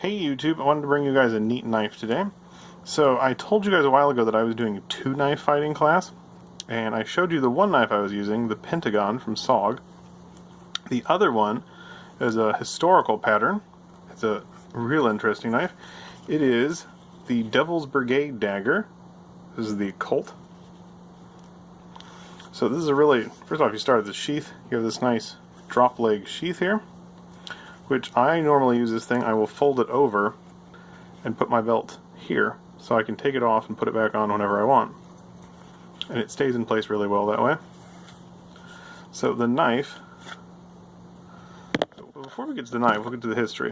Hey YouTube, I wanted to bring you guys a neat knife today. So I told you guys a while ago that I was doing a 2-knife fighting class, and I showed you the one knife I was using, the Pentagon from SOG. The other one is a historical pattern. It's a real interesting knife. It is the Devil's Brigade Dagger. This is the Colt. So this is a really, first off, you start at the sheath. You have this nice drop leg sheath here, which I normally use this thing. I will fold it over and put my belt here so I can take it off and put it back on whenever I want. And it stays in place really well that way. So the knife, before we get to the knife, we'll get to the history.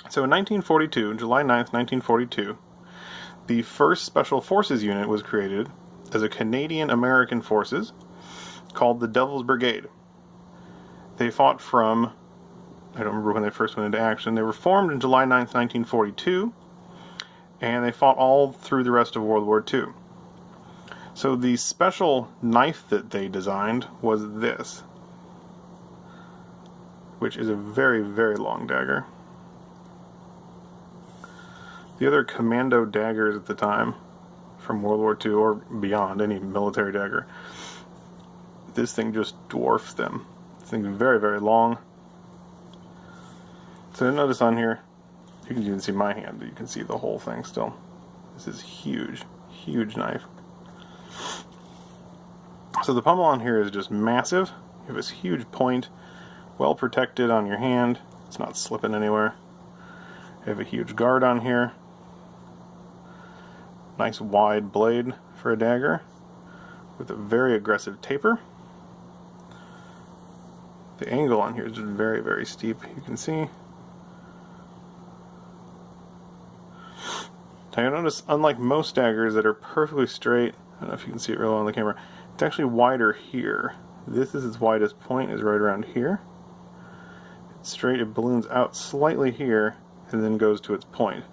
So in 1942, July 9th, 1942, the 1st Special Forces unit was created as a Canadian-American forces called the Devil's Brigade. They fought from, I don't remember when they first went into action. They were formed in July 9th, 1942, and they fought all through the rest of World War II. So the special knife that they designed was this, which is a very, very long dagger. The other commando daggers at the time, from World War II or beyond, any military dagger, this thing just dwarfs them. This thing is very, very long. So notice on here, you can even see my hand, but you can see the whole thing still. This is huge, huge knife. So the pommel on here is just massive. You have this huge point, well protected on your hand. It's not slipping anywhere. You have a huge guard on here. Nice wide blade for a dagger with a very aggressive taper. The angle on here is just very, very steep, you can see. Now you'll notice, unlike most daggers that are perfectly straight, I don't know if you can see it real well on the camera, it's actually wider here. This is its widest point, is right around here. It's straight, it balloons out slightly here, and then goes to its point.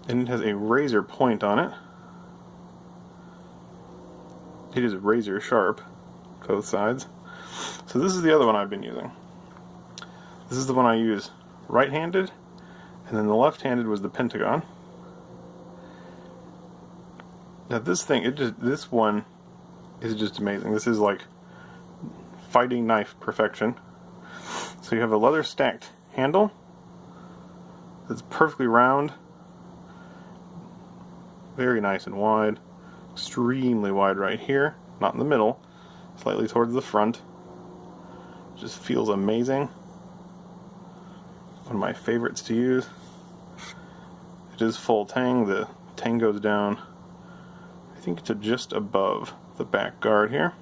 And it has a razor point on it. It is razor sharp, both sides. So this is the other one I've been using. This is the one I use right-handed, and then the left-handed was the Pentagon. Now this thing, this one is just amazing. This is like fighting knife perfection. So you have a leather stacked handle that's perfectly round, very nice and wide, extremely wide right here, not in the middle, slightly towards the front. Just feels amazing. One of my favorites to use. It is full tang. The tang goes down, I think, to just above the back guard here.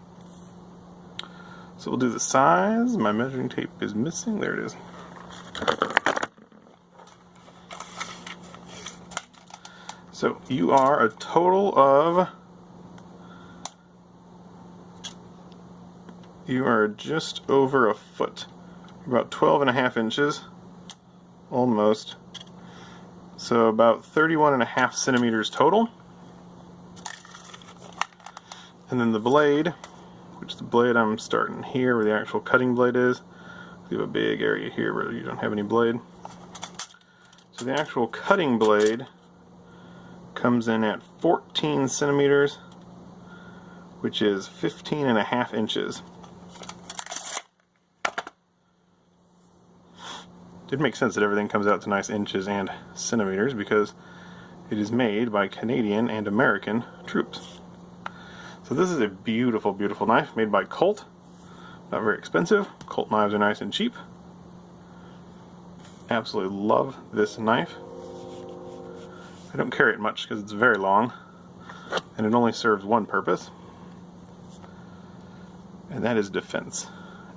So we'll do the size. My measuring tape is missing. There it is. So you are a total of, you are just over a foot, about 12.5 inches, almost. So about 31.5 centimeters total. And then the blade, which the blade I'm starting here where the actual cutting blade is. You have a big area here where you don't have any blade. So the actual cutting blade comes in at 14 centimeters, which is 15.5 inches. It makes sense that everything comes out to nice inches and centimeters because it is made by Canadian and American troops. So this is a beautiful, beautiful knife made by Colt. Not very expensive. Colt knives are nice and cheap. Absolutely love this knife. I don't carry it much because it's very long and it only serves one purpose, and that is defense.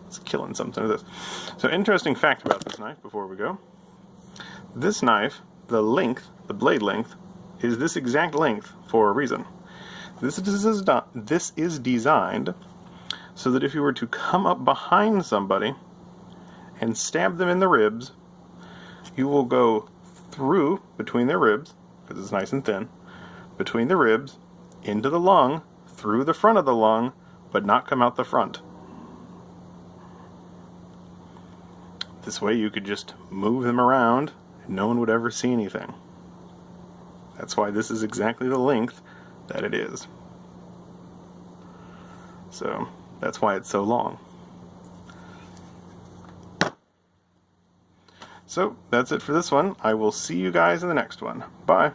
It's killing something with this. So interesting fact about this knife before we go. This knife, the length, the blade length, is this exact length for a reason. This is designed so that if you were to come up behind somebody and stab them in the ribs, you will go through between their ribs, because it's nice and thin, between the ribs, into the lung, through the front of the lung, but not come out the front. This way you could just move them around and no one would ever see anything. That's why this is exactly the length that it is. So that's why it's so long. So that's it for this one. I will see you guys in the next one. Bye.